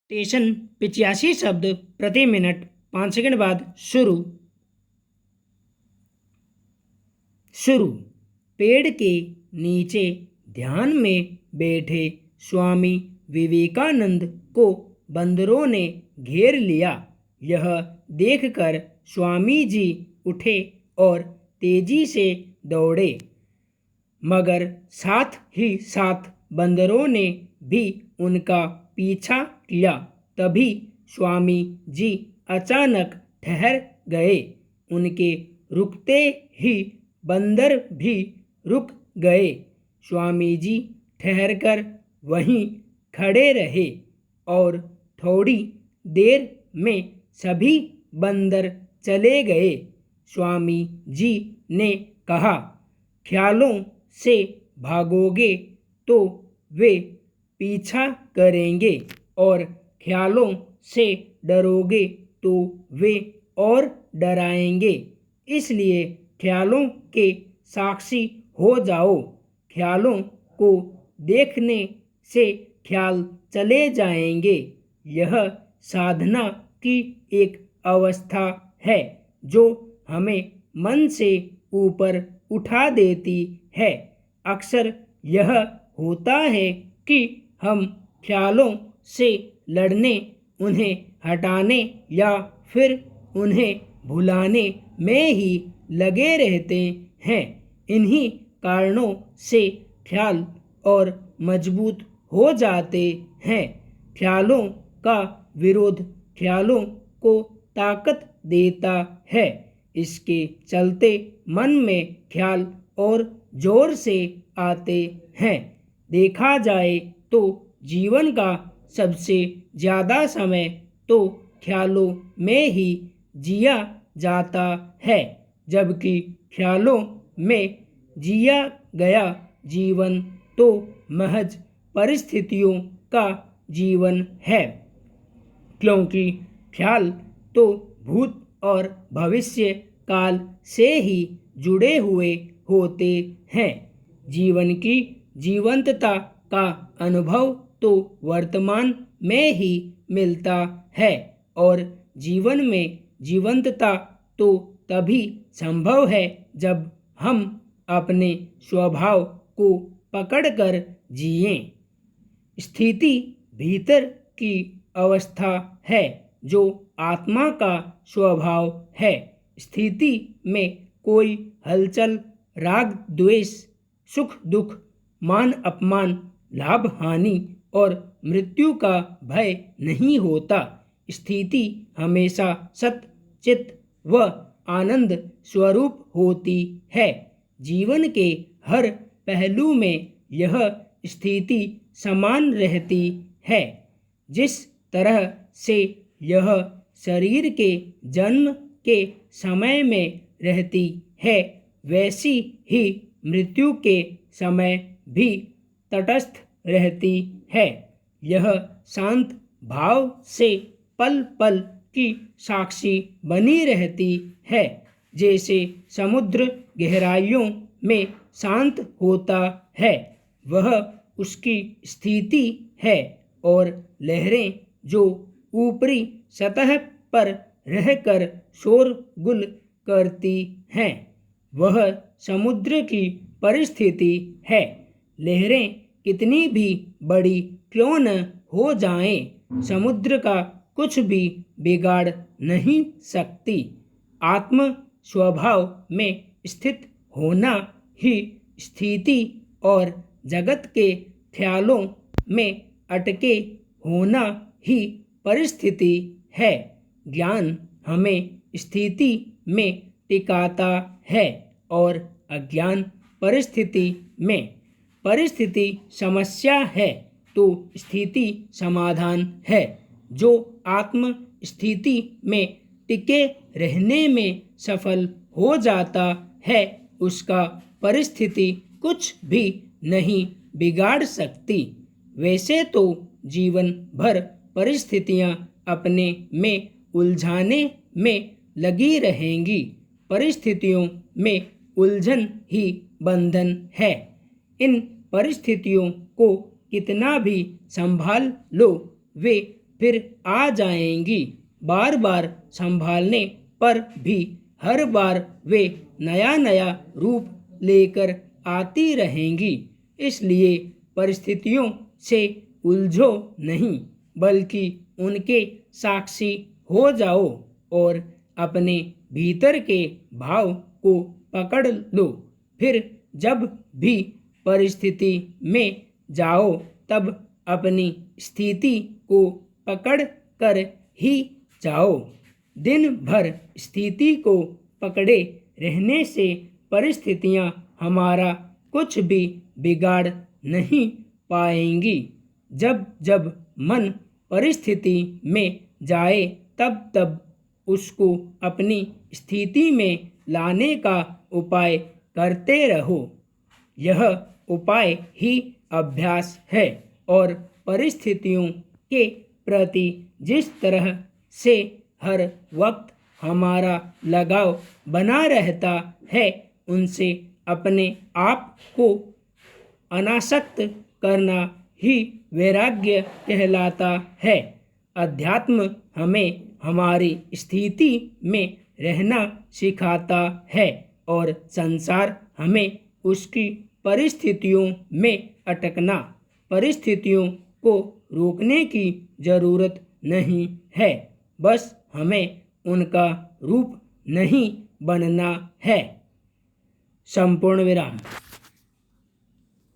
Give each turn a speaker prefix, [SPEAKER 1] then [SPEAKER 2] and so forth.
[SPEAKER 1] Station 85 शब्द प्रति minute 5 second बाद शुरू। शुरू। पेड़ के नीचे ध्यान में बैठे स्वामी विवेकानंद को बंदरों ने घेर लिया। यह देखकर स्वामी जी उठे और तेजी से दौड़े, मगर साथ ही साथ बंदरों ने भी उनका पीछा किया। तभी स्वामी जी अचानक ठहर गए। उनके रुकते ही बंदर भी रुक गए। स्वामी जी ठहरकर वहीं खड़े रहे और थोड़ी देर में सभी बंदर चले गए। स्वामी जी ने कहा, ख्यालों से भागोगे तो वे पीछा करेंगे और ख्यालों से डरोगे तो वे और डराएंगे। इसलिए ख्यालों के साक्षी हो जाओ। ख्यालों को देखने से ख्याल चले जाएंगे। यह साधना की एक अवस्था है जो हमें मन से ऊपर उठा देती है। अक्सर यह होता है कि हम ख्यालों से लड़ने, उन्हें हटाने या फिर उन्हें भुलाने में ही लगे रहते हैं। इन्हीं कारणों से ख्याल और मजबूत हो जाते हैं। ख्यालों का विरोध ख्यालों को ताकत देता है। इसके चलते मन में ख्याल और जोर से आते हैं। देखा जाए तो जीवन का सबसे ज़्यादा समय तो ख्यालों में ही जिया जाता है, जबकि ख्यालों में जिया गया जीवन तो महज परिस्थितियों का जीवन है, क्योंकि ख्याल तो भूत और भविष्य काल से ही जुड़े हुए होते हैं। जीवन की जीवंतता का अनुभव तो वर्तमान में ही मिलता है और जीवन में जीवंतता तो तभी संभव है जब हम अपने स्वभाव को पकड़कर जिएं। स्थिति भीतर की अवस्था है जो आत्मा का स्वभाव है। स्थिति में कोई हलचल, राग द्वेष, सुख दुख, मान अपमान, लाभ हानि और मृत्यु का भय नहीं होता। स्थिति हमेशा सत चित व आनंद स्वरूप होती है। जीवन के हर पहलू में यह स्थिति समान रहती है। जिस तरह से यह शरीर के जन्म के समय में रहती है, वैसी ही मृत्यु के समय भी तटस्थ रहती है। यह शांत भाव से पल पल की साक्षी बनी रहती है। जैसे समुद्र गहराइयों में शांत होता है, वह उसकी स्थिति है, और लहरें जो ऊपरी सतह पर रहकर शोरगुल करती हैं, वह समुद्र की परिस्थिति है। लहरें कितनी भी बड़ी क्यों न हो जाएं, समुद्र का कुछ भी बिगाड़ नहीं सकती। आत्म स्वभाव में स्थित होना ही स्थिति और जगत के ख्यालों में अटके होना ही परिस्थिति है। ज्ञान हमें स्थिति में टिकाता है और अज्ञान परिस्थिति में। परिस्थिति समस्या है तो स्थिति समाधान है। जो आत्म स्थिति में टिके रहने में सफल हो जाता है, उसका परिस्थिति कुछ भी नहीं बिगाड़ सकती। वैसे तो जीवन भर परिस्थितियां अपने में उलझाने में लगी रहेंगी। परिस्थितियों में उलझन ही बंधन है। इन परिस्थितियों को कितना भी संभाल लो, वे फिर आ जाएंगी। बार बार संभालने पर भी हर बार वे नया नया रूप लेकर आती रहेंगी। इसलिए परिस्थितियों से उलझो नहीं, बल्कि उनके साक्षी हो जाओ और अपने भीतर के भाव को पकड़ लो। फिर जब भी परिस्थिति में जाओ तब अपनी स्थिति को पकड़ कर ही जाओ। दिन भर स्थिति को पकड़े रहने से परिस्थितियां हमारा कुछ भी बिगाड़ नहीं पाएंगी। जब जब मन परिस्थिति में जाए तब तब उसको अपनी स्थिति में लाने का उपाय करते रहो। यह उपाय ही अभ्यास है और परिस्थितियों के प्रति जिस तरह से हर वक्त हमारा लगाव बना रहता है, उनसे अपने आप को अनासक्त करना ही वैराग्य कहलाता है। अध्यात्म हमें हमारी स्थिति में रहना सिखाता है और संसार हमें उसकी परिस्थितियों में अटकना। परिस्थितियों को रोकने की जरूरत नहीं है, बस हमें उनका रूप नहीं बनना है। संपूर्ण विराम।